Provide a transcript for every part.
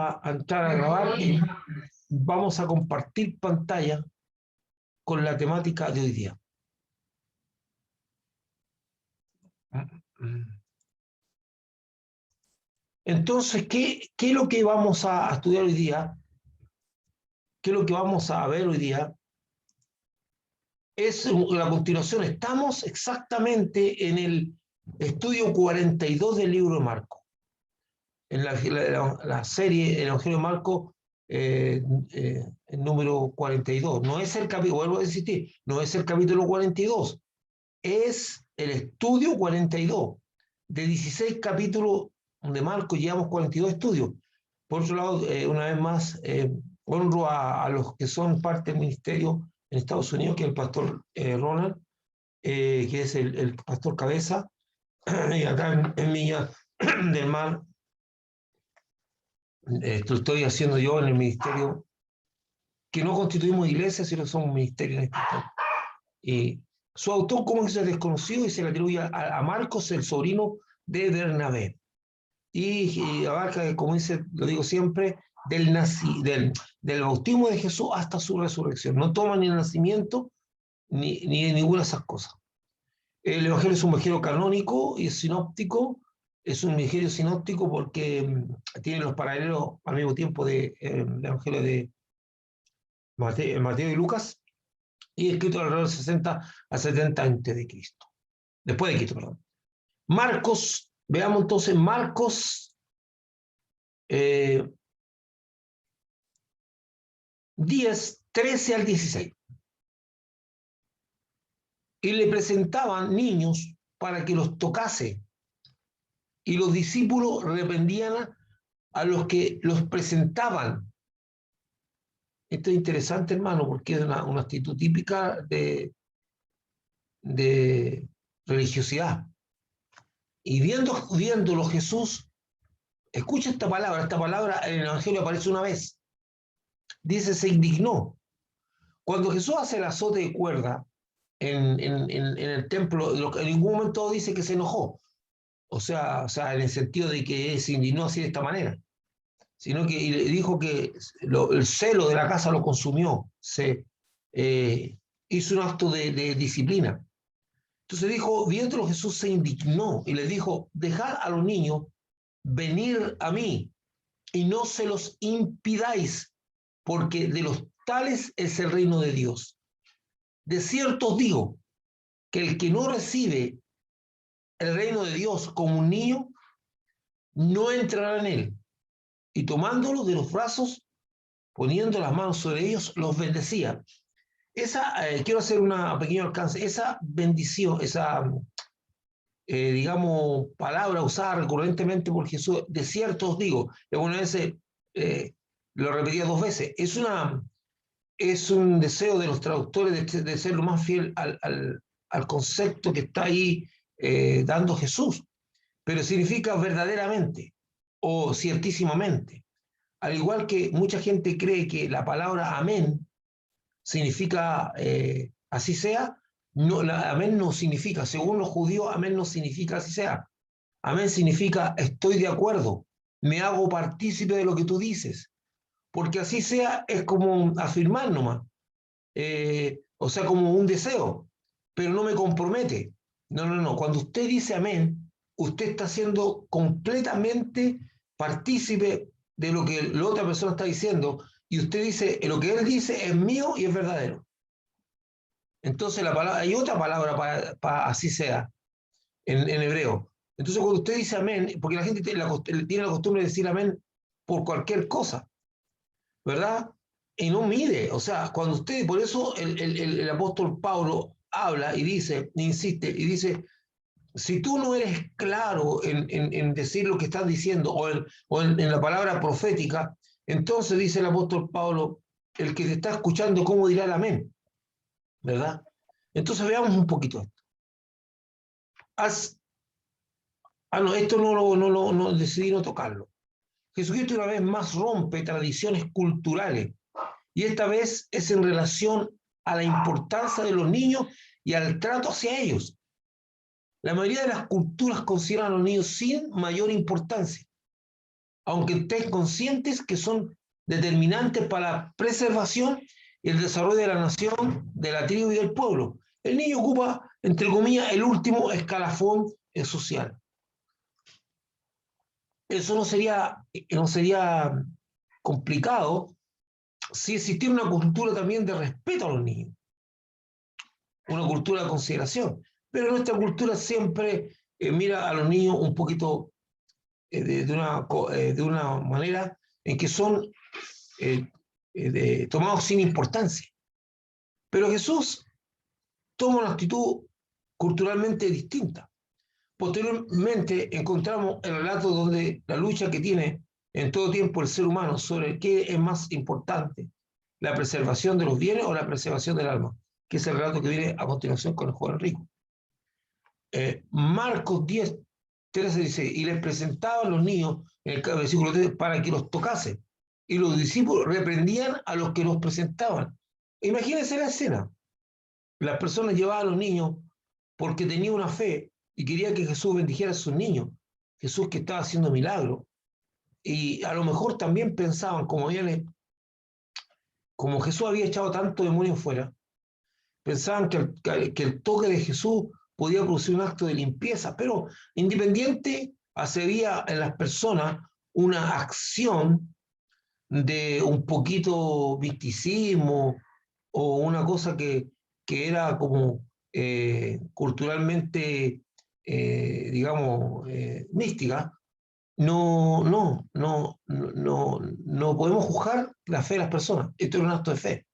a entrar a grabar y vamos a compartir pantalla con la temática de hoy día. Entonces, ¿qué es lo que vamos a estudiar hoy día? ¿Qué es lo que vamos a ver hoy día? Es la continuación. Estamos exactamente en el estudio 42 del libro de Marcos. En la serie El Evangelio de Marcos, el número 42. No es el capítulo, vuelvo a insistir, no es el capítulo 42, es el estudio 42. De 16 capítulos de Marcos llevamos 42 estudios. Por otro lado, una vez más, honro a los que son parte del ministerio en Estados Unidos, que es el pastor Ronald, que es el pastor Cabeza, y acá en Villa del Mar, esto estoy haciendo yo en el ministerio, que no constituimos iglesia, sino somos un ministerio en este instante. Y su autor, como que se desconocido, y se le atribuye a Marcos, el sobrino de Bernabé. Y abarca, como dice, lo digo siempre, del bautismo de Jesús hasta su resurrección. No toma ni el nacimiento ni ninguna de esas cosas. El Evangelio es un evangelio canónico y es sinóptico. Es un evangelio sinóptico porque tiene los paralelos al mismo tiempo del Evangelio de Mateo y Lucas, y escrito alrededor de 60 a 70 antes de Cristo. Después de Cristo, perdón. Marcos, veamos entonces Marcos 10, 13 al 16. Y le presentaban niños para que los tocase, y los discípulos reprendían a los que los presentaban. Esto es interesante, hermano, porque es una actitud típica de religiosidad. Y viéndolo Jesús, escucha esta palabra en el Evangelio aparece una vez. Dice, se indignó. Cuando Jesús hace el azote de cuerda en el templo, en ningún momento dice que se enojó. O sea, en el sentido de que se indignó así de esta manera. Sino que dijo que el celo de la casa lo consumió. Hizo un acto de disciplina. Entonces dijo, viéndolo Jesús se indignó y les dijo, dejad a los niños venir a mí y no se los impidáis, porque de los tales es el reino de Dios. De cierto os digo que el que no recibe el reino de Dios como un niño, no entrará en él. Y tomándolo de los brazos, poniendo las manos sobre ellos, los bendecía. Quiero hacer un pequeño alcance. Esa bendición, digamos, palabra usada recurrentemente por Jesús, de cierto os digo, una vez lo repetía 2 veces, es un deseo de los traductores de ser lo más fiel al concepto que está ahí dando Jesús, pero significa verdaderamente o ciertísimamente. Al igual que mucha gente cree que la palabra amén significa así sea, no, amén no significa, según los judíos, amén no significa así sea. Amén significa estoy de acuerdo, me hago partícipe de lo que tú dices, porque así sea es como afirmar nomás, o sea, como un deseo, pero no me compromete. No, cuando usted dice amén, usted está siendo completamente partícipe de lo que la otra persona está diciendo, y usted dice, lo que él dice es mío y es verdadero. Entonces hay otra palabra para así sea, en hebreo. Entonces cuando usted dice amén, porque la gente tiene la costumbre de decir amén por cualquier cosa, ¿verdad? Y no mide, o sea, cuando usted, por eso el apóstol Pablo habla y dice, insiste, y dice, si tú no eres claro en decir lo que estás diciendo o en la palabra profética, entonces dice el apóstol Pablo, el que te está escuchando, ¿cómo dirá el amén? ¿Verdad? Entonces veamos un poquito esto. Esto no decidí no tocarlo. Jesucristo una vez más rompe tradiciones culturales y esta vez es en relación a la importancia de los niños y al trato hacia ellos. La mayoría de las culturas consideran a los niños sin mayor importancia. aunque estén conscientes que son determinantes para la preservación y el desarrollo de la nación, de la tribu y del pueblo. El niño ocupa, entre comillas, el último escalafón social. Eso no sería complicado si existiera una cultura también de respeto a los niños, una cultura de consideración. Pero nuestra cultura siempre mira a los niños un poquito de una manera en que son tomados sin importancia. Pero Jesús toma una actitud culturalmente distinta. Posteriormente encontramos el relato donde la lucha que tiene en todo tiempo el ser humano sobre qué es más importante, la preservación de los bienes o la preservación del alma, que es el relato que viene a continuación con el joven rico. Marcos 10, 13 dice, y les presentaban los niños, en el versículo 3, para que los tocasen, y los discípulos reprendían a los que los presentaban. Imagínense la escena. Las personas llevaban a los niños porque tenían una fe y quería que Jesús bendijera a sus niños. Jesús que estaba haciendo milagros. Y a lo mejor también pensaban, como Jesús había echado tanto demonio fuera, pensaban que el toque de Jesús podía producir un acto de limpieza, pero independiente, había en las personas una acción de un poquito misticismo o una cosa que era como culturalmente, digamos, mística. No podemos juzgar la fe de las personas. Esto es un acto de fe.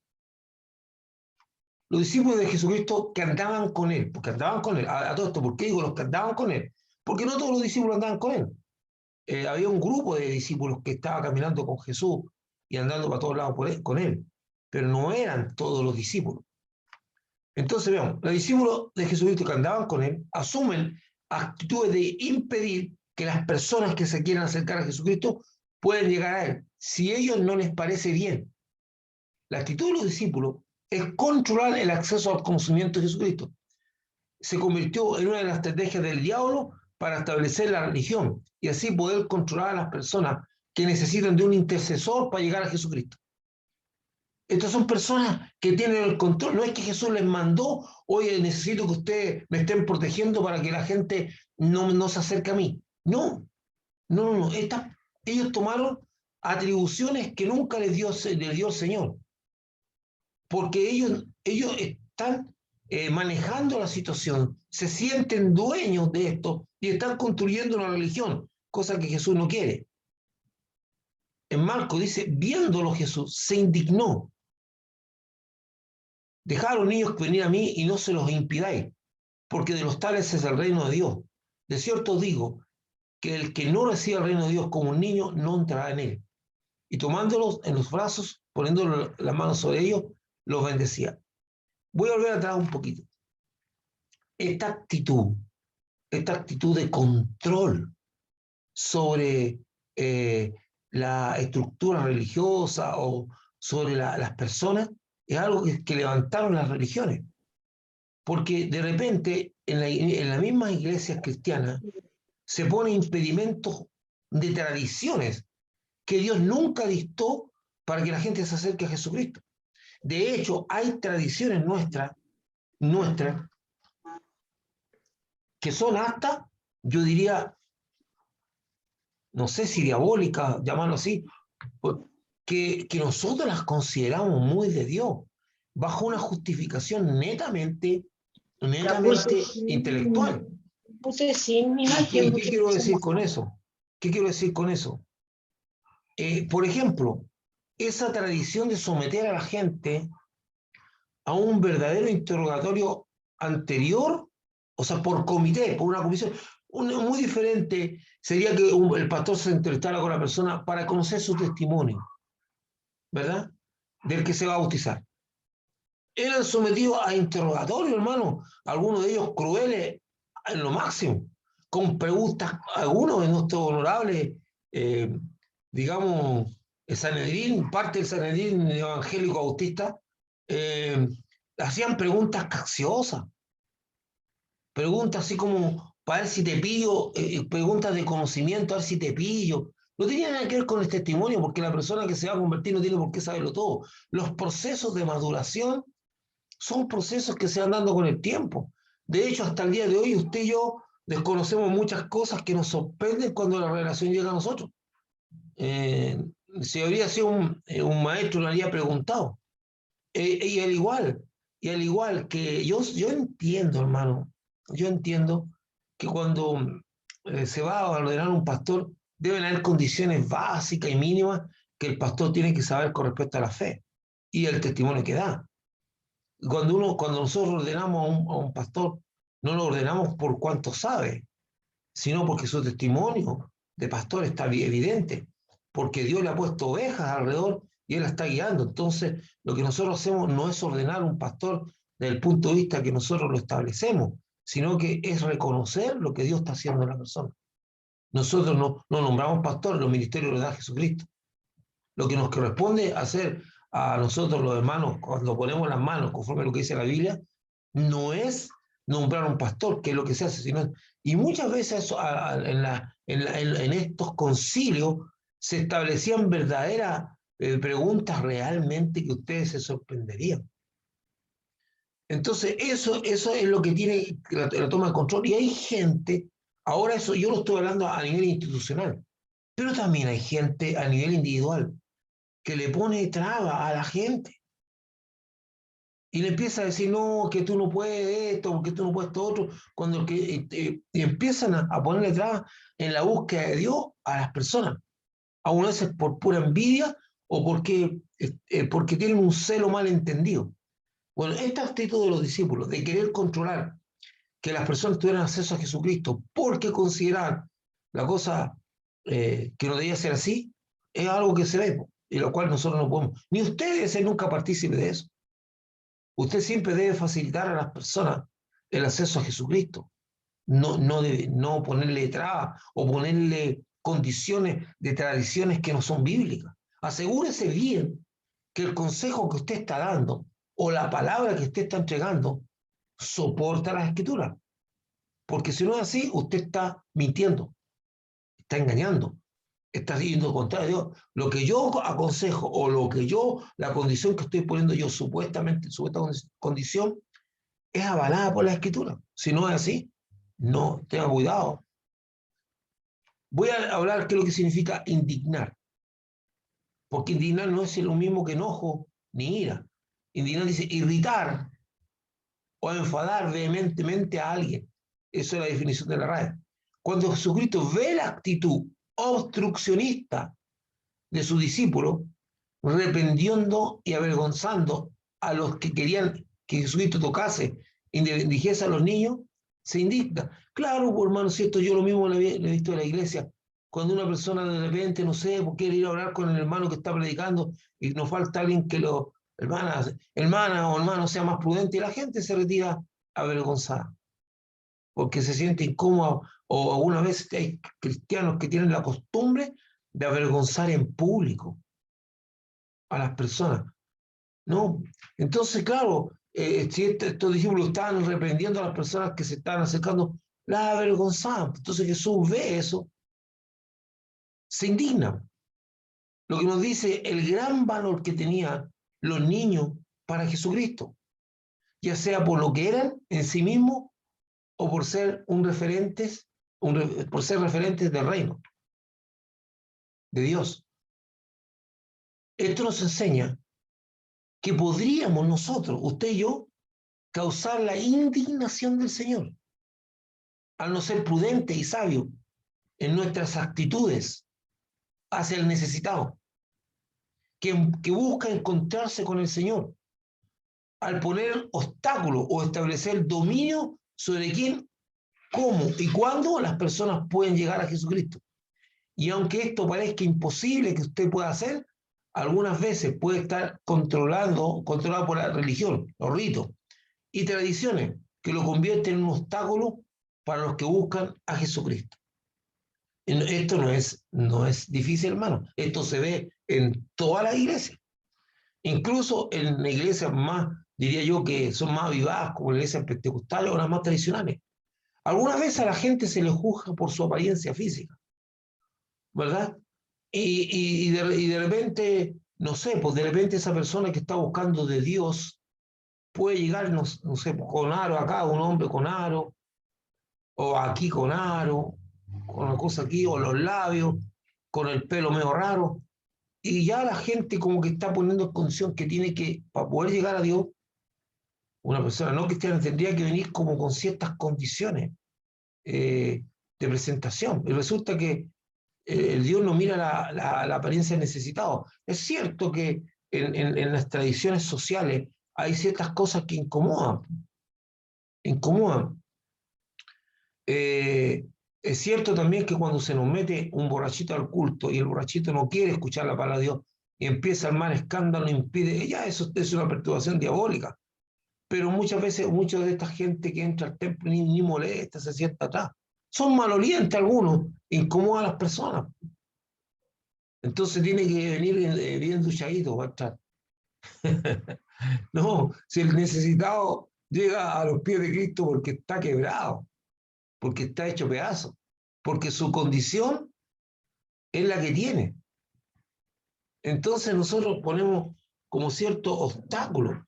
Los discípulos de Jesucristo que andaban con él, porque andaban con él, a todo esto, ¿por qué digo los que andaban con él? Porque no todos los discípulos andaban con él. Había un grupo de discípulos que estaba caminando con Jesús y andando para todos lados con él, pero no eran todos los discípulos. Entonces, veamos, los discípulos de Jesucristo que andaban con él asumen actitudes de impedir que las personas que se quieran acercar a Jesucristo puedan llegar a él, si a ellos no les parece bien. La actitud de los discípulos es controlar el acceso al conocimiento de Jesucristo. Se convirtió en una de las estrategias del diablo para establecer la religión y así poder controlar a las personas que necesitan de un intercesor para llegar a Jesucristo. Estas son personas que tienen el control. No es que Jesús les mandó, oye, necesito que ustedes me estén protegiendo para que la gente no se acerque a mí. No. Ellos tomaron atribuciones que nunca les dio el Señor. Porque ellos están manejando la situación, se sienten dueños de esto y están construyendo una religión, cosa que Jesús no quiere. En Marcos dice, viéndolo Jesús, se indignó. Dejad a los niños que venir a mí y no se los impidáis, porque de los tales es el reino de Dios. De cierto os digo, que el que no recibe el reino de Dios como un niño, no entrará en él. Y tomándolos en los brazos, poniéndole las manos sobre ellos, los bendecía. Voy a volver atrás un poquito. Esta actitud de control sobre la estructura religiosa o sobre las personas es algo que levantaron las religiones. Porque de repente en las mismas iglesias cristianas se ponen impedimentos de tradiciones que Dios nunca dictó para que la gente se acerque a Jesucristo. De hecho, hay tradiciones nuestras que son hasta, yo diría, no sé si diabólicas, llamarlo así, que nosotros las consideramos muy de Dios, bajo una justificación netamente intelectual. ¿Qué quiero decir con eso? ¿Qué quiero decir con eso? Por ejemplo, esa tradición de someter a la gente a un verdadero interrogatorio anterior, o sea, por comité, por una comisión. Muy diferente sería que el pastor se entrevistara con la persona para conocer su testimonio, ¿verdad? Del que se va a bautizar. Eran sometidos a interrogatorio, hermano, algunos de ellos crueles en lo máximo, con preguntas, algunos de nuestros honorables, digamos, el Sanedrín, parte del Sanedrín evangélico bautista, hacían preguntas capciosas, preguntas así como para ver si te pillo, preguntas de conocimiento, a ver si te pillo, No tiene nada que ver con el testimonio, porque la persona que se va a convertir no tiene por qué saberlo todo. Los procesos de maduración son procesos que se van dando con el tiempo. De hecho, hasta el día de hoy, usted y yo desconocemos muchas cosas que nos sorprenden cuando la revelación llega a nosotros. Eh, si habría sido un maestro, lo habría preguntado. Y al igual que yo entiendo, hermano, yo entiendo que cuando se va a ordenar un pastor, deben haber condiciones básicas y mínimas que el pastor tiene que saber con respecto a la fe y el testimonio que da. Cuando nosotros ordenamos a un pastor, no lo ordenamos por cuánto sabe, sino porque su testimonio de pastor está evidente, porque Dios le ha puesto ovejas alrededor y él la está guiando. Entonces, lo que nosotros hacemos no es ordenar un pastor desde el punto de vista que nosotros lo establecemos, sino que es reconocer lo que Dios está haciendo en la persona. Nosotros no nombramos pastor, los ministerios los da Jesucristo. Lo que nos corresponde hacer a nosotros los hermanos, cuando ponemos las manos conforme a lo que dice la Biblia, no es nombrar un pastor, que es lo que se hace, sino, y muchas veces en estos concilios se establecían verdaderas preguntas realmente que ustedes se sorprenderían. Entonces, eso es lo que tiene la toma de control. Y hay gente, ahora eso yo lo estoy hablando a nivel institucional, pero también hay gente a nivel individual que le pone traba a la gente y le empieza a decir, no, que tú no puedes esto, que tú no puedes esto otro, cuando empiezan a ponerle trabas en la búsqueda de Dios a las personas, a veces por pura envidia o porque tienen un celo mal entendido. Bueno, esta actitud de los discípulos de querer controlar que las personas tuvieran acceso a Jesucristo porque considerar la cosa que no debía ser así, es algo que se ve, y lo cual nosotros no podemos. Ni usted debe ser nunca partícipe de eso. Usted siempre debe facilitar a las personas el acceso a Jesucristo. No ponerle trabas o ponerle condiciones de tradiciones que no son bíblicas. Asegúrese bien que el consejo que usted está dando o la palabra que usted está entregando soporta las escrituras. Porque si no es así, usted está mintiendo, está engañando, está yendo contra Dios. Lo que yo aconsejo o la condición que estoy poniendo yo supuesta condición es avalada por la escritura. Si no es así, no, tenga cuidado. Voy a hablar qué es lo que significa indignar, porque indignar no es lo mismo que enojo ni ira. Indignar dice irritar o enfadar vehementemente a alguien. Esa es la definición de la RAE. Cuando Jesucristo ve la actitud obstruccionista de sus discípulos, reprendiendo y avergonzando a los que querían que Jesucristo tocase y dijese a los niños, se indigna. Claro, pues, hermano, si esto yo lo mismo lo he visto en la iglesia. Cuando una persona de repente, no sé, quiere ir a hablar con el hermano que está predicando y nos falta alguien que hermana o hermano sea más prudente y la gente se retira avergonzada porque se siente incómoda o algunas veces hay cristianos que tienen la costumbre de avergonzar en público a las personas. ¿No? Entonces, claro, si estos discípulos estaban reprendiendo a las personas que se estaban acercando, las avergonzaban. Entonces Jesús ve eso, se indigna. Lo que nos dice el gran valor que tenían los niños para Jesucristo, ya sea por lo que eran en sí mismos o por ser por ser referentes del reino de Dios. Esto nos enseña que podríamos nosotros, usted y yo, causar la indignación del Señor al no ser prudente y sabio en nuestras actitudes hacia el necesitado, que busca encontrarse con el Señor, al poner obstáculos o establecer dominio sobre quién, cómo y cuándo las personas pueden llegar a Jesucristo. Y aunque esto parezca imposible que usted pueda hacer, algunas veces puede estar controlado por la religión, los ritos y tradiciones que lo convierten en un obstáculo para los que buscan a Jesucristo. Esto no es difícil, hermano. Esto se ve en toda la iglesia. Incluso en la iglesia más, diría yo, que son más avivadas, como la iglesia pentecostal o las más tradicionales. Algunas veces a la gente se le juzga por su apariencia física, ¿verdad? Y de repente, no sé, pues de repente esa persona que está buscando de Dios puede llegar, no sé, con aro acá, un hombre con aro, o aquí con aro, con una cosa aquí, o los labios, con el pelo medio raro, y ya la gente como que está poniendo en condición que tiene que, para poder llegar a Dios, una persona no cristiana tendría que venir como con ciertas condiciones de presentación. Y resulta que el Dios no mira la apariencia del necesitado. Es cierto que en las tradiciones sociales hay ciertas cosas que incomodan. Es cierto también que cuando se nos mete un borrachito al culto y el borrachito no quiere escuchar la palabra de Dios y empieza a armar escándalo, impide, ya eso es una perturbación diabólica. Pero muchas veces, mucha de esta gente que entra al templo ni molesta, se sienta atrás. Son malolientes algunos, incomodan a las personas. Entonces tiene que venir bien duchadito para estar. No, si el necesitado llega a los pies de Cristo porque está quebrado, porque está hecho pedazo, porque su condición es la que tiene. Entonces nosotros ponemos como cierto obstáculo,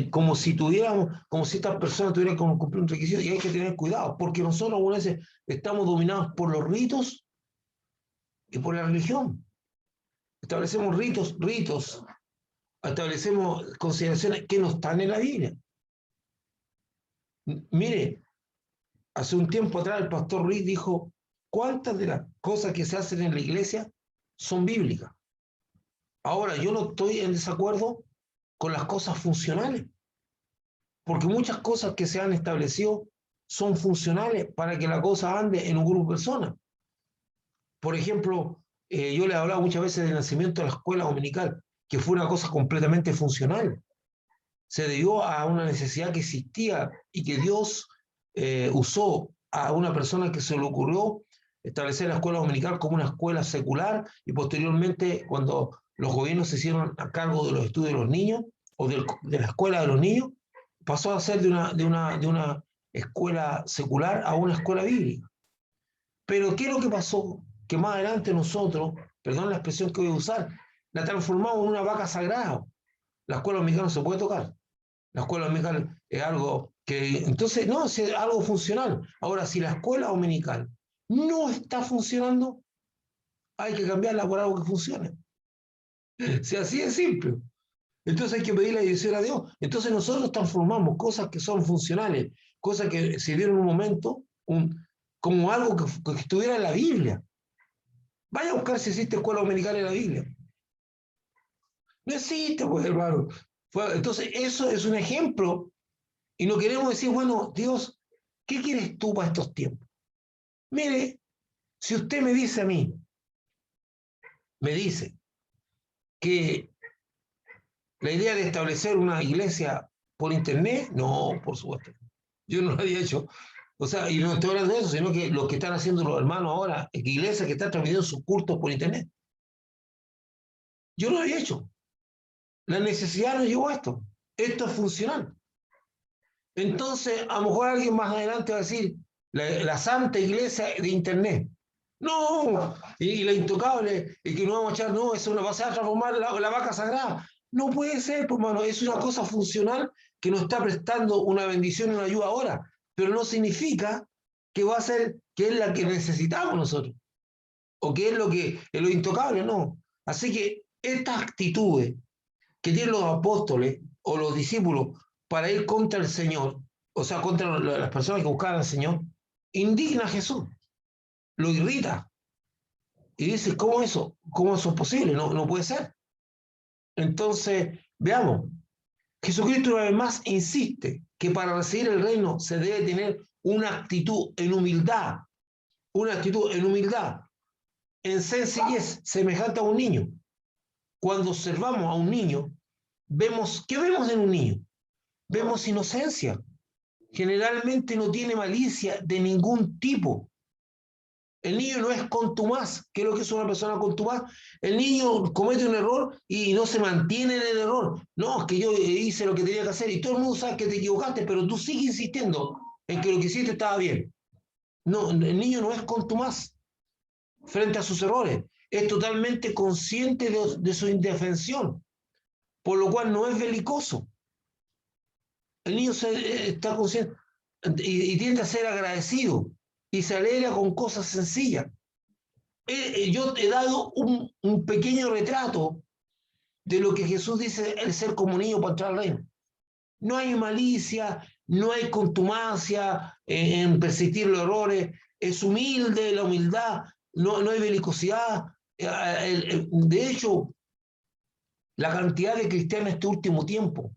como si estas personas tuvieran que cumplir un requisito, y hay que tener cuidado, porque nosotros algunas veces estamos dominados por los ritos y por la religión. Establecemos ritos, establecemos consideraciones que no están en la Biblia. Mire, hace un tiempo atrás el pastor Ruiz dijo, ¿cuántas de las cosas que se hacen en la iglesia son bíblicas? Ahora, yo no estoy en desacuerdo con las cosas funcionales, porque muchas cosas que se han establecido son funcionales para que la cosa ande en un grupo de personas. Por ejemplo, yo les he hablado muchas veces del nacimiento de la escuela dominical, que fue una cosa completamente funcional. Se debió a una necesidad que existía y que Dios usó a una persona que se le ocurrió establecer la escuela dominical como una escuela secular, y posteriormente, cuando los gobiernos se hicieron a cargo de los estudios de los niños o de la escuela de los niños, pasó a ser de una escuela secular a una escuela bíblica. Pero ¿qué es lo que pasó? Que más adelante nosotros, perdón la expresión que voy a usar, la transformamos en una vaca sagrada. La escuela dominical no se puede tocar. La escuela dominical es algo que, entonces, no, es algo funcional. Ahora, si la escuela dominical no está funcionando, hay que cambiarla por algo que funcione. Si así es simple. Entonces hay que pedir la dirección a Dios. Entonces nosotros transformamos cosas que son funcionales, cosas que sirvieron en un momento, como algo que estuviera en la Biblia. Vaya a buscar si existe escuela dominical en la Biblia. No existe, pues, hermano. Entonces, eso es un ejemplo. Y no queremos decir, bueno, Dios, ¿qué quieres tú para estos tiempos? Mire, si usted me dice a mí, me dice que la idea de establecer una iglesia por internet, no, por supuesto. Yo no lo había hecho. O sea, y no estoy hablando de eso, sino que lo que están haciendo los hermanos ahora, iglesias que están transmitiendo sus cultos por internet. Yo no lo había hecho. La necesidad nos llevó a esto. Esto es funcional. Entonces, a lo mejor alguien más adelante va a decir, la santa iglesia de internet. No, y la intocable, y que no vamos a echar, no, eso no va a transformar la vaca sagrada. No puede ser, pues, hermano, es una cosa funcional que nos está prestando una bendición y una ayuda ahora, pero no significa que va a ser, que es la que necesitamos nosotros, o que es lo intocable, no. Así que estas actitudes que tienen los apóstoles o los discípulos para ir contra el Señor, o sea, contra las personas que buscaban al Señor, indigna a Jesús, lo irrita. Y dice, ¿cómo eso? ¿Cómo eso es posible? No, no puede ser. Entonces, veamos, Jesucristo una vez más insiste que para recibir el reino se debe tener una actitud en humildad, en sencillez, semejante a un niño. Cuando observamos a un niño, ¿qué vemos en un niño? Vemos inocencia. Generalmente no tiene malicia de ningún tipo. El niño no es contumaz. ¿Qué es lo que es una persona contumaz? El niño comete un error y no se mantiene en el error. No, es que yo hice lo que tenía que hacer y todo el mundo sabe que te equivocaste, pero tú sigues insistiendo en que lo que hiciste estaba bien. No, el niño no es contumaz frente a sus errores. es totalmente consciente de su indefensión, por lo cual no es belicoso. El niño está consciente y tiende a ser agradecido y se alegra con cosas sencillas. Yo he dado un pequeño retrato de lo que Jesús dice el ser como niño para entrar al reino. No hay malicia, no hay contumacia en persistir los errores, es humilde la humildad, no hay belicosidad. De hecho, la cantidad de cristianos en este último tiempo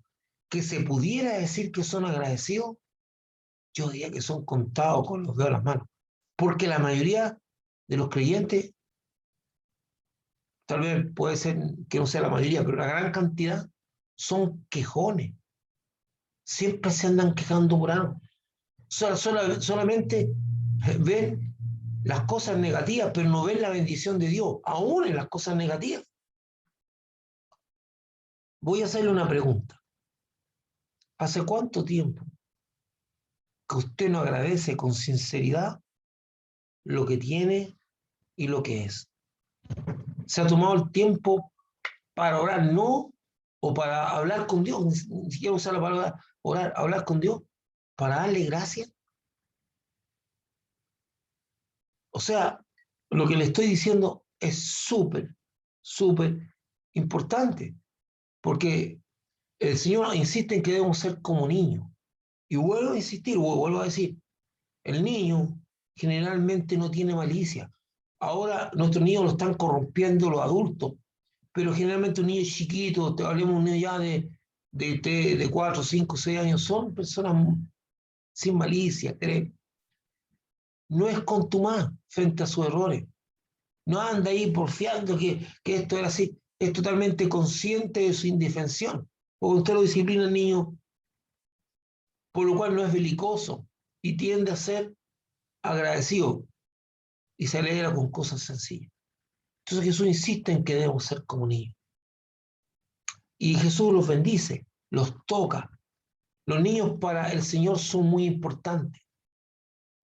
que se pudiera decir que son agradecidos, yo diría que son contados con los dedos de las manos, porque la mayoría de los creyentes, tal vez puede ser que no sea la mayoría, pero la gran cantidad son quejones. Siempre se andan quejando por algo. Solamente ven las cosas negativas, pero no ven la bendición de Dios, aún en las cosas negativas. Voy a hacerle una pregunta. ¿Hace cuánto tiempo que usted no agradece con sinceridad lo que tiene y lo que es? ¿Se ha tomado el tiempo para orar? No, o para hablar con Dios, ni siquiera usar la palabra orar, hablar con Dios, para darle gracias. O sea, lo que le estoy diciendo es súper, súper importante, porque el Señor insiste en que debemos ser como niños. Y vuelvo a insistir, vuelvo a decir, el niño generalmente no tiene malicia. Ahora nuestros niños lo están corrompiendo los adultos, pero generalmente un niño chiquito, hablemos de un niño ya de 4, 5, 6 años, son personas sin malicia, ¿creen? No es contumaz frente a sus errores. No anda ahí porfiando que esto era así. Es totalmente consciente de su indefensión. Porque usted lo disciplina al niño, por lo cual no es belicoso y tiende a ser agradecido y se alegra con cosas sencillas. Entonces Jesús insiste en que debemos ser como niños. Y Jesús los bendice, los toca. Los niños para el Señor son muy importantes,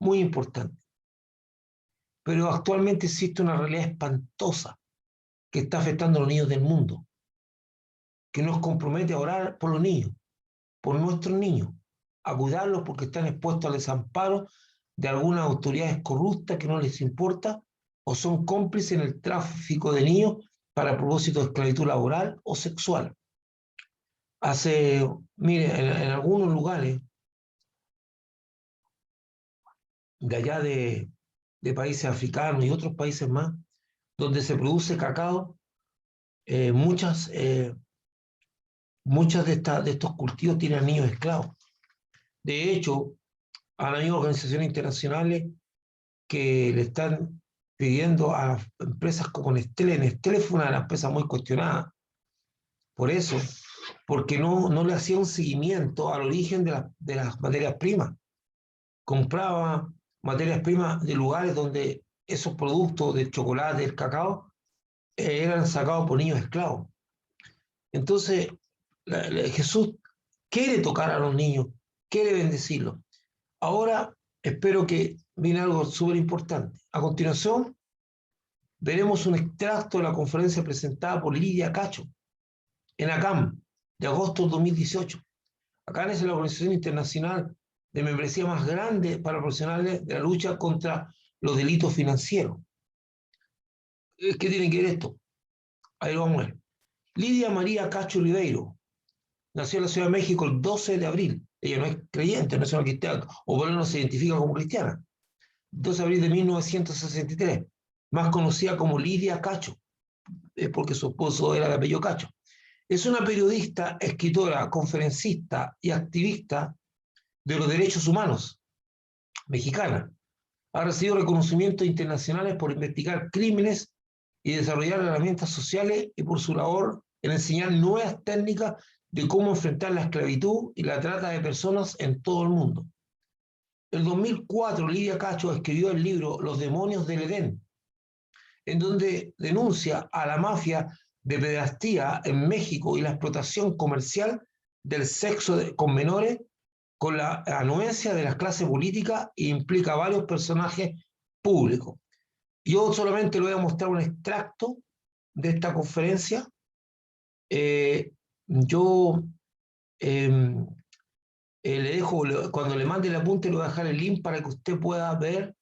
muy importantes. Pero actualmente existe una realidad espantosa que está afectando a los niños del mundo, que nos compromete a orar por los niños, por nuestros niños, a cuidarlos porque están expuestos al desamparo de algunas autoridades corruptas que no les importa o son cómplices en el tráfico de niños para propósito de esclavitud laboral o sexual. Mire, en algunos lugares de allá de países africanos y otros países más, donde se produce cacao, muchas de estos cultivos tienen niños esclavos. De hecho, han habido organizaciones internacionales que le están pidiendo a empresas como Nestlé. Nestlé fue una de las empresas muy cuestionadas por eso, porque no le hacía un seguimiento al origen de las materias primas. Compraba materias primas de lugares donde esos productos del chocolate, del cacao, eran sacados por niños esclavos. Entonces, Jesús quiere tocar a los niños, quiere bendecirlos. Ahora espero que viene algo súper importante. A continuación, veremos un extracto de la conferencia presentada por Lidia Cacho en ACAM de agosto de 2018. ACAM es la organización internacional de membresía más grande para profesionales de la lucha contra los delitos financieros. ¿Qué tiene que ver esto? Ahí lo vamos a ver. Lidia María Cacho Oliveiro nació en la Ciudad de México el 12 de abril. Ella no es creyente, no es una cristiana, o por lo menos no se identifica como cristiana. 12 de abril de 1963, más conocida como Lidia Cacho, porque su esposo era de apellido Cacho. Es una periodista, escritora, conferencista y activista de los derechos humanos mexicana. Ha recibido reconocimientos internacionales por investigar crímenes y desarrollar herramientas sociales y por su labor en enseñar nuevas técnicas de cómo enfrentar la esclavitud y la trata de personas en todo el mundo. En 2004, Lidia Cacho escribió el libro Los demonios del Edén, en donde denuncia a la mafia de pederastía en México y la explotación comercial del sexo con menores con la anuencia de las clases políticas e implica a varios personajes públicos. Yo solamente le voy a mostrar un extracto de esta conferencia. Yo le dejo, cuando le mande el apunte, le voy a dejar el link para que usted pueda ver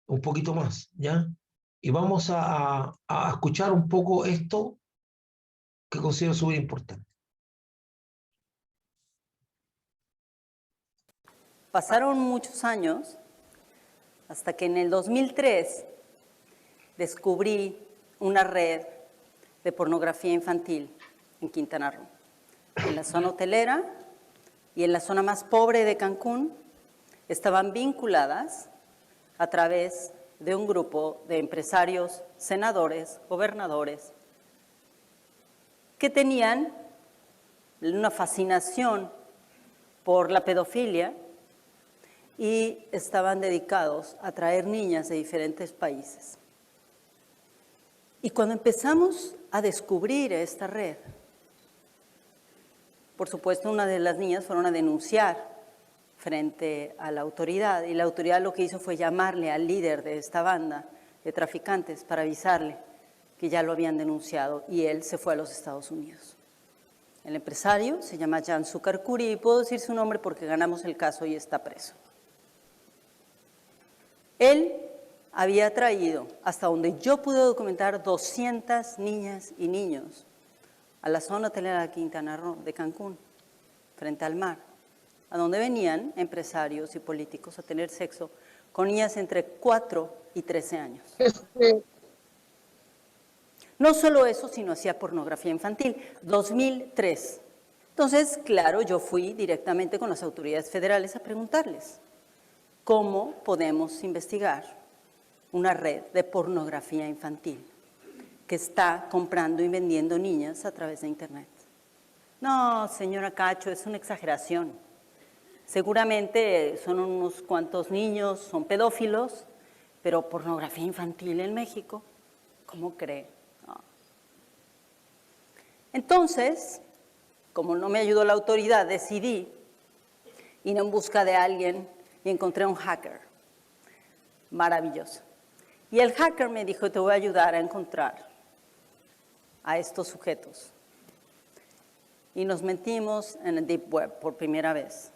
un poquito más, ¿ya? Y vamos a escuchar un poco esto que considero súper importante. Pasaron muchos años hasta que en el 2003 descubrí una red de pornografía infantil en Quintana Roo, en la zona hotelera y en la zona más pobre de Cancún. Estaban vinculadas a través de un grupo de empresarios, senadores, gobernadores, que tenían una fascinación por la pedofilia y estaban dedicados a traer niñas de diferentes países. Y cuando empezamos a descubrir esta red, por supuesto, una de las niñas fueron a denunciar frente a la autoridad, y la autoridad lo que hizo fue llamarle al líder de esta banda de traficantes para avisarle que ya lo habían denunciado, y él se fue a los Estados Unidos. El empresario se llama Jan Sukarkuri, y puedo decir su nombre porque ganamos el caso y está preso. Él había traído, hasta donde yo pude documentar, 200 niñas y niños a la zona hotelera de Quintana Roo, de Cancún, frente al mar, a donde venían empresarios y políticos a tener sexo con niñas entre 4 y 13 años. No solo eso, sino hacía pornografía infantil. 2003. Entonces, claro, yo fui directamente con las autoridades federales a preguntarles cómo podemos investigar una red de pornografía infantil que está comprando y vendiendo niñas a través de Internet. No, señora Cacho, es una exageración. Seguramente son unos cuantos niños, son pedófilos, pero pornografía infantil en México, ¿cómo cree? No. Entonces, como no me ayudó la autoridad, decidí ir en busca de alguien y encontré un hacker maravilloso. Y el hacker me dijo, te voy a ayudar a encontrar a estos sujetos. Y nos metimos en el Deep Web por primera vez,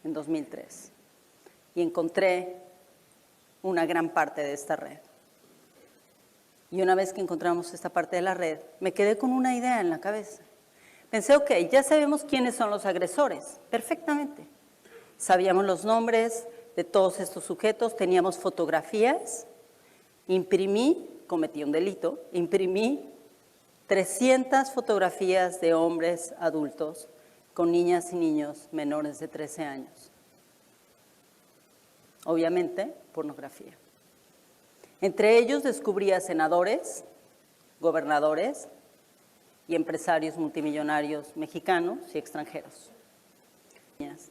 en 2003. Y encontré una gran parte de esta red. Y una vez que encontramos esta parte de la red, me quedé con una idea en la cabeza. Pensé, ok, ya sabemos quiénes son los agresores, perfectamente. Sabíamos los nombres de todos estos sujetos, teníamos fotografías, cometí un delito, imprimí 300 fotografías de hombres adultos con niñas y niños menores de 13 años. Obviamente, pornografía. Entre ellos descubrí a senadores, gobernadores y empresarios multimillonarios mexicanos y extranjeros,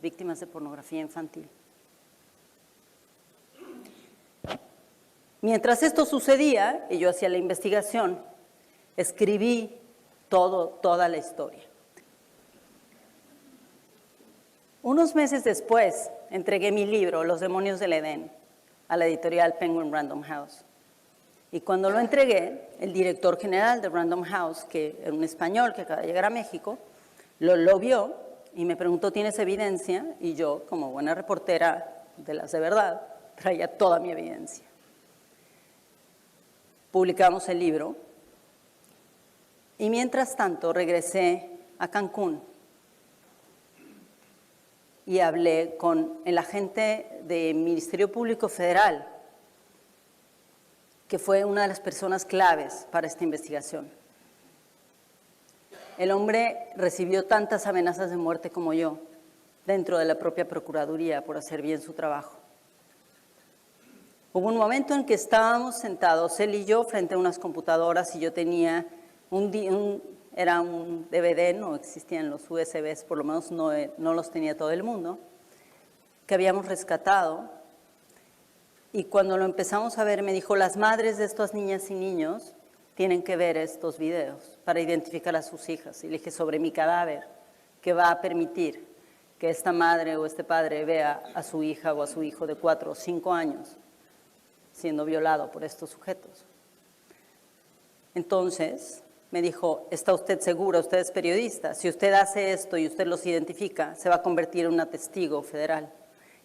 víctimas de pornografía infantil. Mientras esto sucedía y yo hacía la investigación, escribí toda la historia. Unos meses después, entregué mi libro, Los demonios del Edén, a la editorial Penguin Random House. Y cuando lo entregué, el director general de Random House, que era un español que acaba de llegar a México, lo vio y me preguntó, ¿tienes evidencia? Y yo, como buena reportera de las de verdad, traía toda mi evidencia. Publicamos el libro y mientras tanto regresé a Cancún y hablé con el agente del Ministerio Público Federal, que fue una de las personas claves para esta investigación. El hombre recibió tantas amenazas de muerte como yo dentro de la propia Procuraduría por hacer bien su trabajo. Hubo un momento en que estábamos sentados, él y yo, frente a unas computadoras y yo tenía era un DVD, no existían los USBs, por lo menos no los tenía todo el mundo, que habíamos rescatado. Y cuando lo empezamos a ver, me dijo, las madres de estas niñas y niños tienen que ver estos videos para identificar a sus hijas. Y le dije, sobre mi cadáver, que va a permitir que esta madre o este padre vea a su hija o a su hijo de 4 o 5 años siendo violado por estos sujetos. Entonces me dijo, ¿está usted segura? Usted es periodista. Si usted hace esto y usted los identifica, se va a convertir en una testigo federal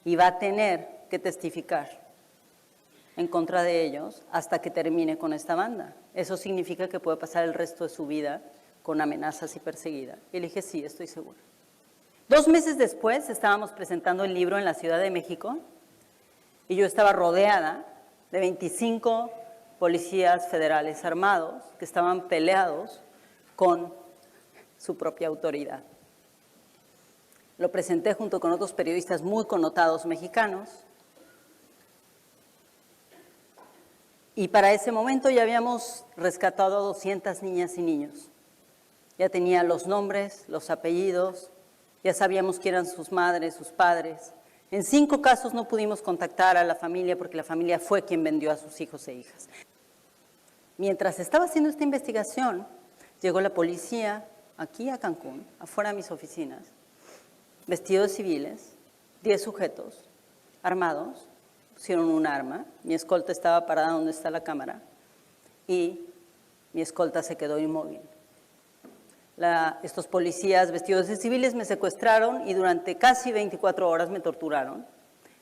y va a tener que testificar en contra de ellos hasta que termine con esta banda. Eso significa que puede pasar el resto de su vida con amenazas y perseguida. Y le dije, sí, estoy segura. 2 meses después estábamos presentando el libro en la Ciudad de México y yo estaba rodeada de 25 policías federales armados que estaban peleados con su propia autoridad. Lo presenté junto con otros periodistas muy connotados mexicanos y para ese momento ya habíamos rescatado a 200 niñas y niños. Ya tenía los nombres, los apellidos, ya sabíamos quién eran sus madres, sus padres. En 5 casos no pudimos contactar a la familia porque la familia fue quien vendió a sus hijos e hijas. Mientras estaba haciendo esta investigación, llegó la policía aquí a Cancún, afuera de mis oficinas, vestidos de civiles, 10 sujetos armados, pusieron un arma, mi escolta estaba parada donde está la cámara y mi escolta se quedó inmóvil. Estos policías vestidos de civiles me secuestraron y durante casi 24 horas me torturaron.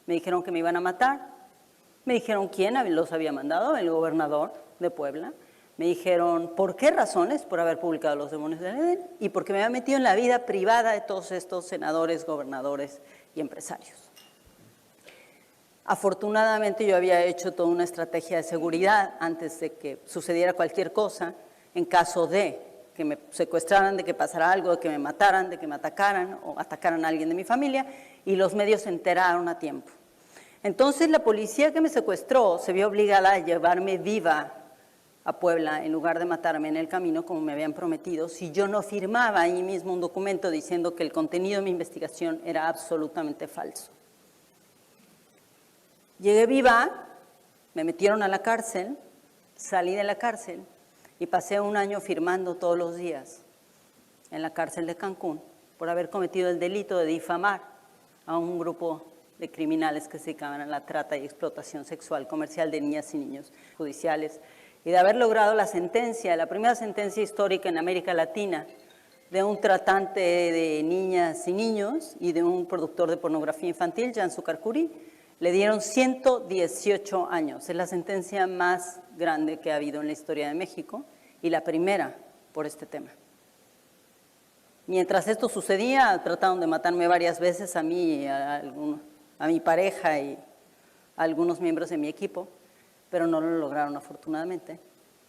Me dijeron que me iban a matar. Me dijeron quién los había mandado, el gobernador de Puebla. Me dijeron por qué razones, por haber publicado Los demonios del Edén y porque me había metido en la vida privada de todos estos senadores, gobernadores y empresarios. Afortunadamente yo había hecho toda una estrategia de seguridad antes de que sucediera cualquier cosa en caso de que me secuestraran, de que pasara algo, de que me mataran, de que me atacaran o atacaran a alguien de mi familia, y los medios se enteraron a tiempo. Entonces la policía que me secuestró se vio obligada a llevarme viva a Puebla en lugar de matarme en el camino como me habían prometido si yo no firmaba ahí mismo un documento diciendo que el contenido de mi investigación era absolutamente falso. Llegué viva, me metieron a la cárcel, salí de la cárcel y pasé 1 año firmando todos los días en la cárcel de Cancún por haber cometido el delito de difamar a un grupo de criminales que se dedicaban a la trata y explotación sexual comercial de niñas y niños judiciales y de haber logrado la sentencia, la primera sentencia histórica en América Latina de un tratante de niñas y niños y de un productor de pornografía infantil, Jan Sucarcuri. Le dieron 118 años, es la sentencia más grande que ha habido en la historia de México y la primera por este tema. Mientras esto sucedía, trataron de matarme varias veces a mí, a mi pareja y a algunos miembros de mi equipo, pero no lo lograron afortunadamente.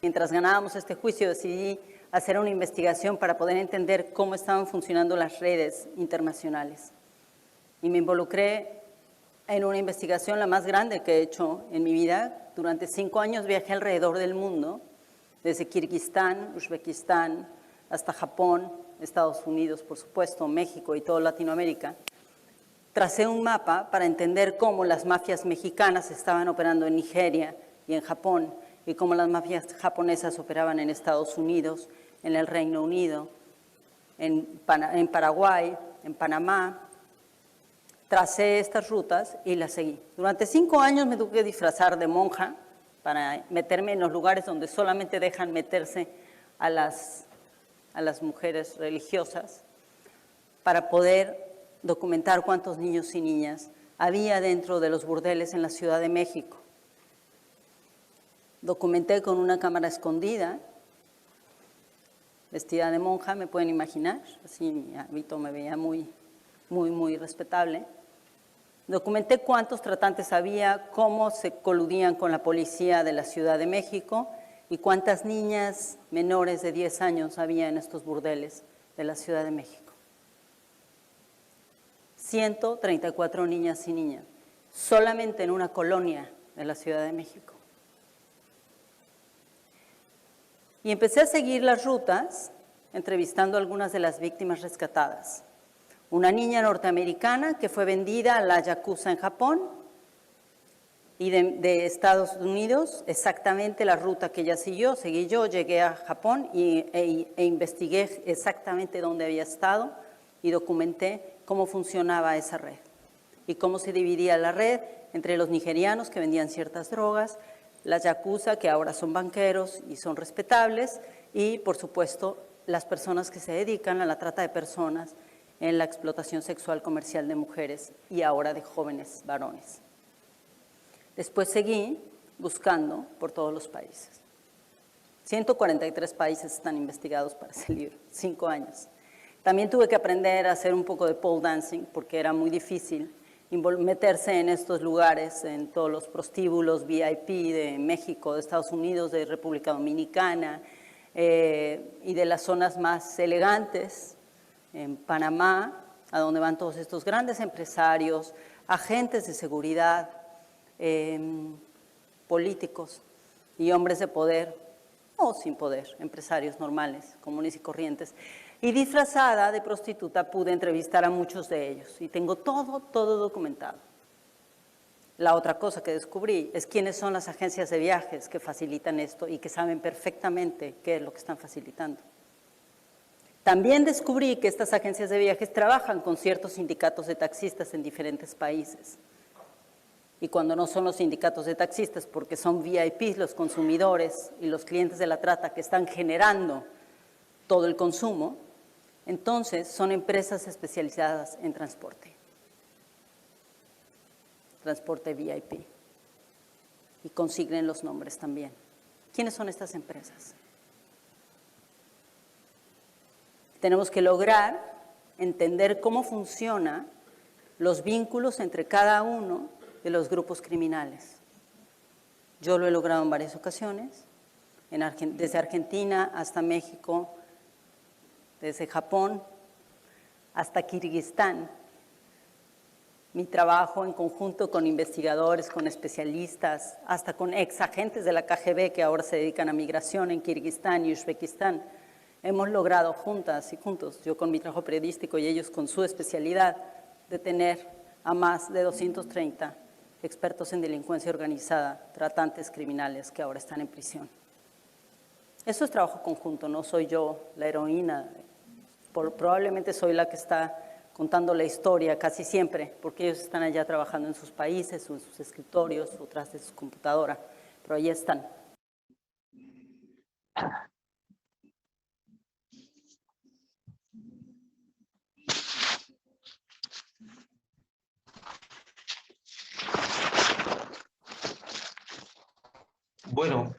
Mientras ganábamos este juicio, decidí hacer una investigación para poder entender cómo estaban funcionando las redes internacionales. Y me involucré en una investigación la más grande que he hecho en mi vida. Durante 5 años viajé alrededor del mundo, desde Kirguistán, Uzbekistán, hasta Japón, Estados Unidos, por supuesto, México y toda Latinoamérica. Tracé un mapa para entender cómo las mafias mexicanas estaban operando en Nigeria y en Japón, y cómo las mafias japonesas operaban en Estados Unidos, en el Reino Unido, en Paraguay, en Panamá. Tracé estas rutas y las seguí. Durante 5 años me tuve que disfrazar de monja para meterme en los lugares donde solamente dejan meterse a las mujeres religiosas para poder documentar cuántos niños y niñas había dentro de los burdeles en la Ciudad de México. Documenté con una cámara escondida, vestida de monja, me pueden imaginar, así mi hábito me veía muy respetable. Documenté cuántos tratantes había, cómo se coludían con la policía de la Ciudad de México y cuántas niñas menores de 10 años había en estos burdeles de la Ciudad de México. 134 niñas y niños, solamente en una colonia de la Ciudad de México. Y empecé a seguir las rutas, entrevistando a algunas de las víctimas rescatadas. Una niña norteamericana que fue vendida a la Yakuza en Japón y de Estados Unidos, exactamente la ruta que ella siguió, seguí yo, llegué a Japón e investigué exactamente dónde había estado y documenté cómo funcionaba esa red y cómo se dividía la red entre los nigerianos que vendían ciertas drogas, las yakuza, que ahora son banqueros y son respetables, y por supuesto las personas que se dedican a la trata de personas en la explotación sexual comercial de mujeres y ahora de jóvenes varones. Después seguí buscando por todos los países. 143 países están investigados para ese libro, 5 años. También tuve que aprender a hacer un poco de pole dancing porque era muy difícil meterse en estos lugares, en todos los prostíbulos VIP de México, de Estados Unidos, de República Dominicana y de las zonas más elegantes, en Panamá, a donde van todos estos grandes empresarios, agentes de seguridad, políticos y hombres de poder o sin poder, empresarios normales, comunes y corrientes. Y disfrazada de prostituta pude entrevistar a muchos de ellos y tengo todo documentado. La otra cosa que descubrí es quiénes son las agencias de viajes que facilitan esto y que saben perfectamente qué es lo que están facilitando. También descubrí que estas agencias de viajes trabajan con ciertos sindicatos de taxistas en diferentes países. Y cuando no son los sindicatos de taxistas, porque son VIPs los consumidores y los clientes de la trata que están generando todo el consumo, entonces son empresas especializadas en transporte VIP. Y consignen los nombres también. ¿Quiénes son estas empresas? Tenemos que lograr entender cómo funcionan los vínculos entre cada uno de los grupos criminales. Yo lo he logrado en varias ocasiones, desde Argentina hasta México, desde Japón hasta Kirguistán. Mi trabajo en conjunto con investigadores, con especialistas, hasta con ex agentes de la KGB que ahora se dedican a migración en Kirguistán y Uzbekistán. Hemos logrado juntas y juntos, yo con mi trabajo periodístico y ellos con su especialidad, detener a más de 230 expertos en delincuencia organizada, tratantes criminales que ahora están en prisión. Eso es trabajo conjunto, no soy yo la heroína. Probablemente soy la que está contando la historia casi siempre, porque ellos están allá trabajando en sus países o en sus escritorios o tras de su computadora, pero ahí están. Bueno,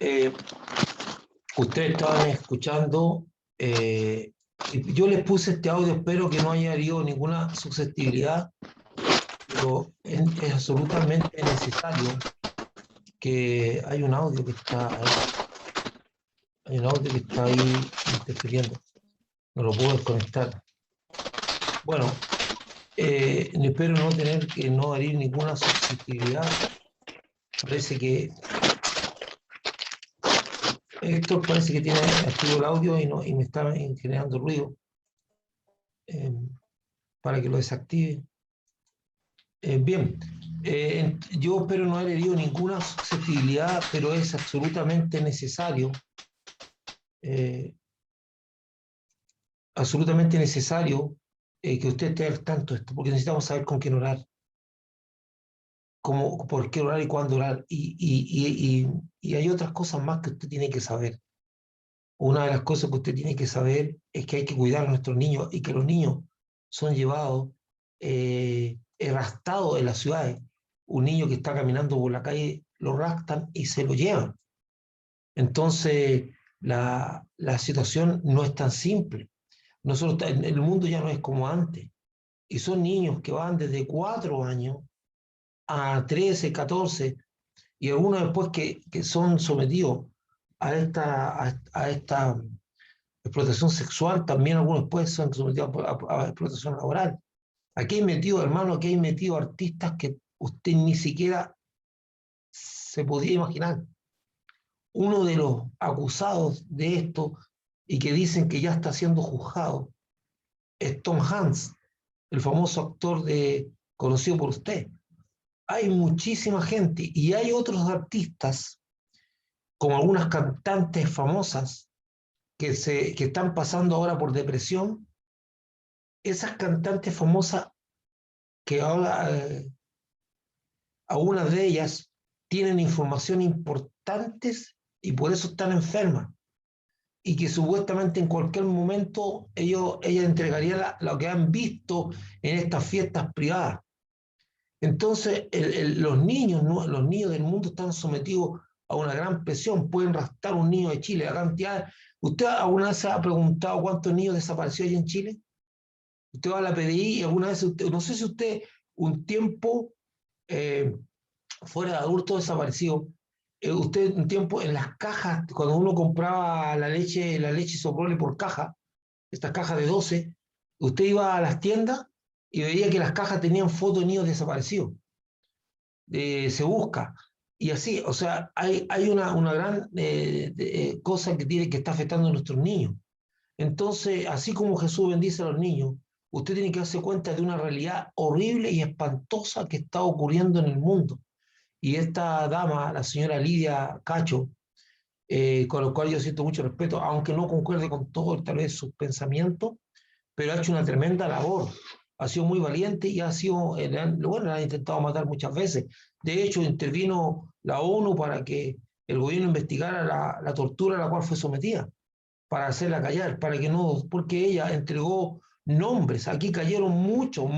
ustedes estaban escuchando, yo les puse este audio, espero que no haya habido ninguna susceptibilidad, pero es absolutamente necesario que hay un audio que está ahí interfiriendo, no lo puedo desconectar. Bueno, espero no tener que no herir ninguna susceptibilidad. Parece que Héctor parece que tiene activo el audio y me está generando ruido para que lo desactive. Bien, yo espero no haber herido ninguna susceptibilidad, pero es absolutamente necesario que usted esté al tanto de esto, porque necesitamos saber con quién orar, por qué orar y cuándo orar. Y hay otras cosas más que usted tiene que saber. Una de las cosas que usted tiene que saber es que hay que cuidar a nuestros niños y que los niños son llevados, arrastrados en las ciudades. Un niño que está caminando por la calle lo raptan y se lo llevan. Entonces, la situación no es tan simple. El mundo ya no es como antes. Y son niños que van desde 4 años a 13, 14, y algunos después que son sometidos a esta explotación sexual, también algunos después son sometidos a explotación laboral. Aquí hay metido, hermano, aquí hay metido artistas que usted ni siquiera se podía imaginar. Uno de los acusados de esto y que dicen que ya está siendo juzgado es Tom Hanks, el famoso actor conocido por usted. Hay muchísima gente y hay otros artistas, como algunas cantantes famosas que están pasando ahora por depresión. Esas cantantes famosas que ahora algunas de ellas tienen información constantes y por eso están enfermas. Y que supuestamente en cualquier momento ellas entregarían lo que han visto en estas fiestas privadas. Entonces, los niños, ¿no? Los niños del mundo están sometidos a una gran presión. Pueden raptar un niño de Chile. La cantidad. ¿Usted alguna vez se ha preguntado cuántos niños desaparecieron en Chile? Usted va a la PDI y alguna vez, no sé si usted un tiempo fuera de adulto desaparecido, usted un tiempo en las cajas, cuando uno compraba la leche Soprole por caja, estas cajas de 12, usted iba a las tiendas y veía que las cajas tenían fotos de niños desaparecidos. Se busca. Y así, o sea, hay una gran cosa que está afectando a nuestros niños. Entonces, así como Jesús bendice a los niños, usted tiene que darse cuenta de una realidad horrible y espantosa que está ocurriendo en el mundo. Y esta dama, la señora Lidia Cacho, con lo cual yo siento mucho respeto, aunque no concuerde con todo tal vez sus pensamientos, pero ha hecho una tremenda labor. Ha sido muy valiente y ha sido, bueno, la han intentado matar muchas veces. De hecho, intervino la ONU para que el gobierno investigara la tortura a la cual fue sometida, para hacerla callar, para que no, porque ella entregó nombres. Aquí cayeron muchos,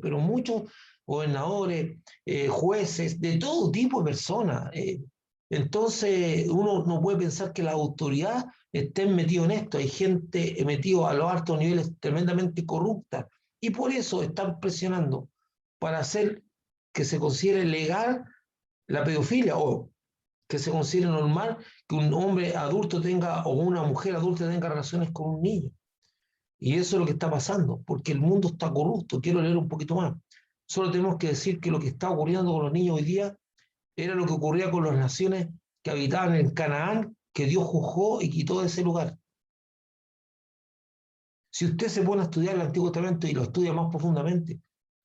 pero muchos gobernadores, jueces, de todo tipo de personas. Entonces, uno no puede pensar que la autoridad esté metido en esto. Hay gente metida a los altos niveles tremendamente corrupta y por eso están presionando para hacer que se considere legal la pedofilia o que se considere normal que un hombre adulto tenga o una mujer adulta tenga relaciones con un niño. Y eso es lo que está pasando, porque el mundo está corrupto. Quiero leer un poquito más. Solo tenemos que decir que lo que está ocurriendo con los niños hoy día era lo que ocurría con las naciones que habitaban en Canaán, que Dios juzgó y quitó de ese lugar. Si usted se pone a estudiar el Antiguo Testamento y lo estudia más profundamente,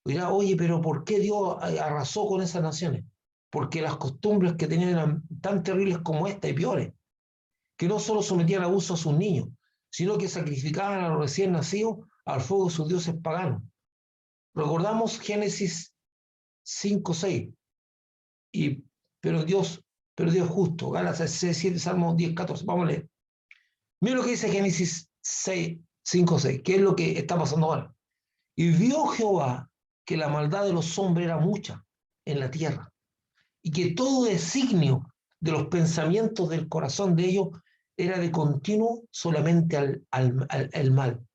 dirá, oye, pero ¿por qué Dios arrasó con esas naciones? Porque las costumbres que tenían eran tan terribles como esta y peores, que no solo sometían a abuso a sus niños, sino que sacrificaban a los recién nacidos al fuego de sus dioses paganos. Recordamos Génesis 5:6, y pero Dios justo, Gálatas 6:7, Salmo 10:14, vamos a leer. Mira lo que dice Génesis 5:6, ¿qué es lo que está pasando ahora? Y vio Jehová que la maldad de los hombres era mucha en la tierra, y que todo designio de los pensamientos del corazón de ellos era de continuo solamente al mal.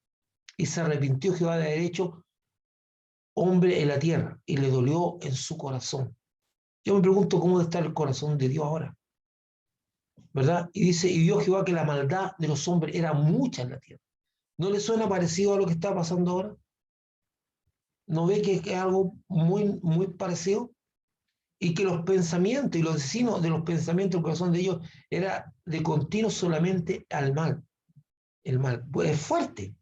Y se arrepintió Jehová de haber hecho hombre en la tierra, y le dolió en su corazón. Yo me pregunto cómo está el corazón de Dios ahora, ¿verdad? Y dice, y vio Jehová que la maldad de los hombres era mucha en la tierra. ¿No le suena parecido a lo que está pasando ahora? ¿No ve que es algo muy parecido? Y que los pensamientos y los destinos de los pensamientos del corazón de ellos era de continuo solamente al mal. El mal pues es fuerte,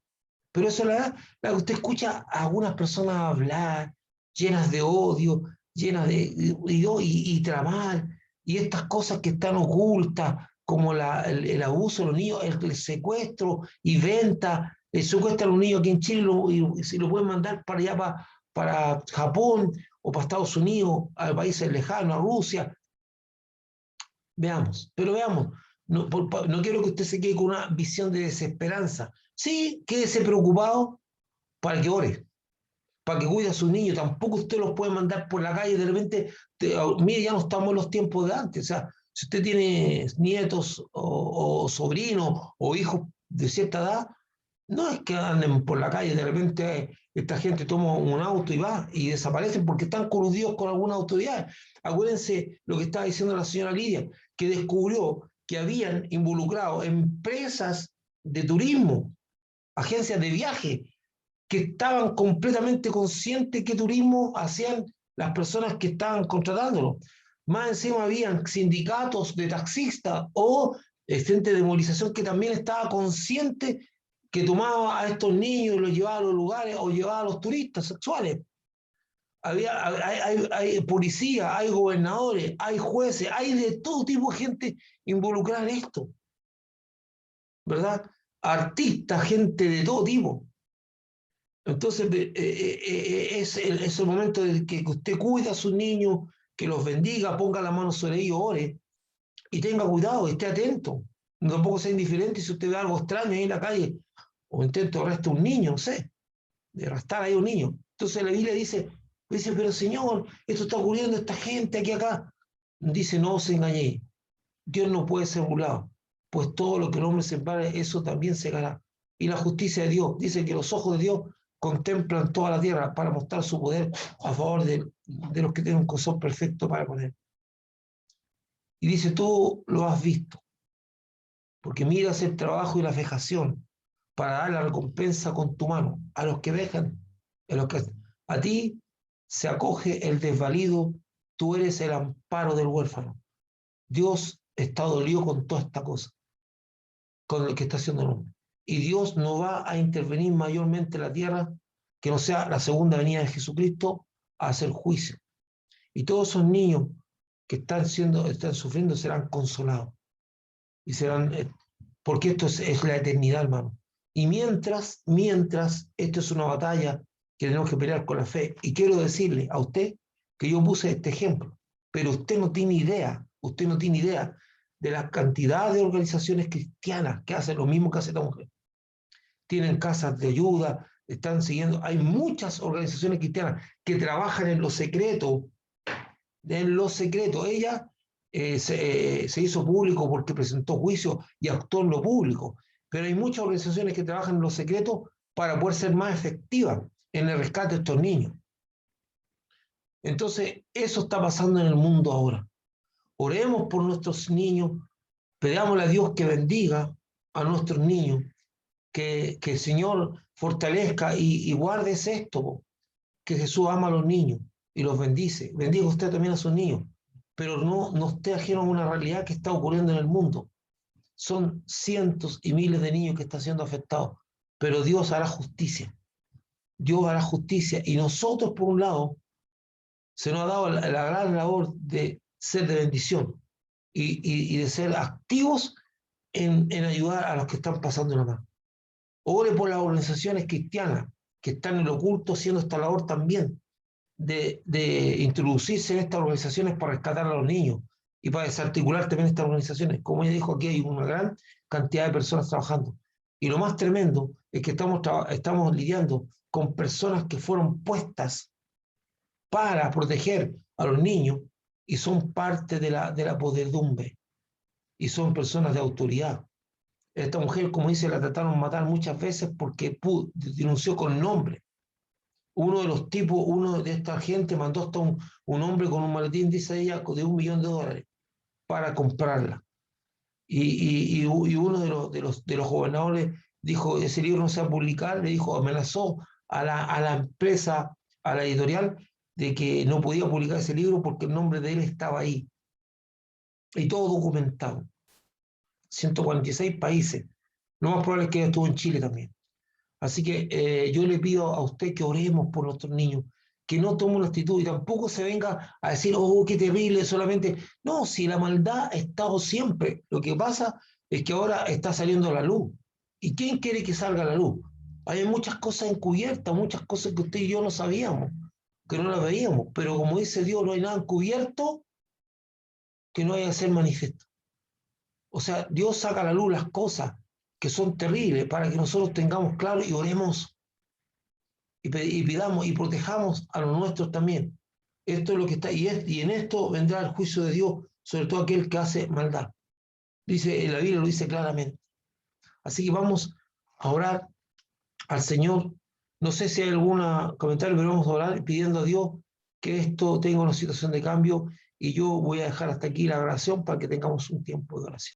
pero eso la que usted escucha a algunas personas hablar llenas de odio, llenas y tramar, y estas cosas que están ocultas, como el abuso de los niños, el secuestro y venta, secuestran a un niño aquí en Chile y se lo pueden mandar para allá, para Japón o para Estados Unidos, a países lejanos, a Rusia. Veamos, no quiero que usted se quede con una visión de desesperanza. Sí, quédese preocupado para que ore, para que cuide a sus niños. Tampoco usted los puede mandar por la calle de repente. Mire, ya no estamos en los tiempos de antes. O sea, si usted tiene nietos o sobrinos o hijos de cierta edad, no es que anden por la calle, de repente esta gente toma un auto y va y desaparecen porque están coludidos con alguna autoridad. Acuérdense lo que estaba diciendo la señora Lidia, que descubrió que habían involucrado empresas de turismo, agencias de viaje, que estaban completamente conscientes qué turismo hacían las personas que estaban contratándolo. Más encima habían sindicatos de taxistas o gente de movilización que también estaba consciente que tomaba a estos niños y los llevaba a los lugares o llevaba a los turistas sexuales. Hay policía, hay gobernadores, hay jueces, hay de todo tipo de gente involucrada en esto, ¿verdad? Artistas, gente de todo tipo. Entonces, es el momento de que usted cuida a sus niños, que los bendiga, ponga la mano sobre ellos, ore, y tenga cuidado, esté atento. Tampoco sea indiferente si usted ve algo extraño ahí en la calle, o intento arrestar a un niño, no sé, de arrastrar ahí a un niño. Entonces la Biblia dice, pero Señor, esto está ocurriendo a esta gente aquí acá. Dice, no os engañéis. Dios no puede ser burlado, pues todo lo que el hombre separe, eso también se hará. Y la justicia de Dios, dice que los ojos de Dios contemplan toda la tierra para mostrar su poder a favor de los que tienen un corazón perfecto para poner. Y dice, tú lo has visto, porque miras el trabajo y la vejación para dar la recompensa con tu mano a los que dejan, a ti se acoge el desvalido, tú eres el amparo del huérfano. Dios está dolido con toda esta cosa, con lo que está haciendo el hombre. Y Dios no va a intervenir mayormente en la tierra que no sea la segunda venida de Jesucristo a hacer juicio. Y todos esos niños que están sufriendo serán consolados. Y serán, porque esto es la eternidad, hermano. Y mientras, esto es una batalla que tenemos que pelear con la fe. Y quiero decirle a usted que yo puse este ejemplo, pero usted no tiene idea de la cantidad de organizaciones cristianas que hacen lo mismo que hace esta mujer. Tienen casas de ayuda, están siguiendo. Hay muchas organizaciones cristianas que trabajan en lo secreto. En lo secreto. Ella se hizo público porque presentó juicio y actuó en lo público. Pero hay muchas organizaciones que trabajan en lo secreto para poder ser más efectivas en el rescate de estos niños. Entonces, eso está pasando en el mundo ahora. Oremos por nuestros niños, pedámosle a Dios que bendiga a nuestros niños, que el Señor fortalezca y guarde esto, que Jesús ama a los niños y los bendice. Bendiga usted también a sus niños, pero no esté ajeno a una realidad que está ocurriendo en el mundo. Son cientos y miles de niños que están siendo afectados, pero Dios hará justicia. Dios hará justicia y nosotros, por un lado, se nos ha dado la gran labor de ser de bendición y de ser activos en ayudar a los que están pasando la mano. Ore por las organizaciones cristianas que están en lo oculto haciendo esta labor también, de introducirse en estas organizaciones para rescatar a los niños y para desarticular también estas organizaciones. Como ella dijo, aquí hay una gran cantidad de personas trabajando. Y lo más tremendo es que estamos lidiando con personas que fueron puestas para proteger a los niños y son parte de la podredumbre y son personas de autoridad. Esta mujer, como dice, la trataron de matar muchas veces porque denunció con nombre. Uno de esta gente mandó hasta un hombre con un maletín, dice ella, de $1 millón para comprarla. Y uno de los gobernadores dijo, ese libro no se va a publicar, le dijo, amenazó a la empresa, a la editorial, de que no podía publicar ese libro porque el nombre de él estaba ahí. Y todo documentado. 146 países. Lo más probable es que ella estuvo en Chile también. Así que yo le pido a usted que oremos por nuestros niños, que no tome una actitud y tampoco se venga a decir, oh, qué terrible, solamente. No, si la maldad ha estado siempre. Lo que pasa es que ahora está saliendo a la luz. ¿Y quién quiere que salga a la luz? Hay muchas cosas encubiertas, muchas cosas que usted y yo no sabíamos, que no las veíamos, pero como dice Dios, no hay nada encubierto que no haya de ser manifiesto. O sea, Dios saca a la luz las cosas que son terribles para que nosotros tengamos claro y oremos y pidamos y protejamos a los nuestros también. Esto es lo que está, y en esto vendrá el juicio de Dios sobre todo aquel que hace maldad. Dice, la Biblia lo dice claramente. Así que vamos a orar al Señor. No sé si hay algún comentario, pero vamos a orar pidiendo a Dios que esto tenga una situación de cambio y yo voy a dejar hasta aquí la oración para que tengamos un tiempo de oración.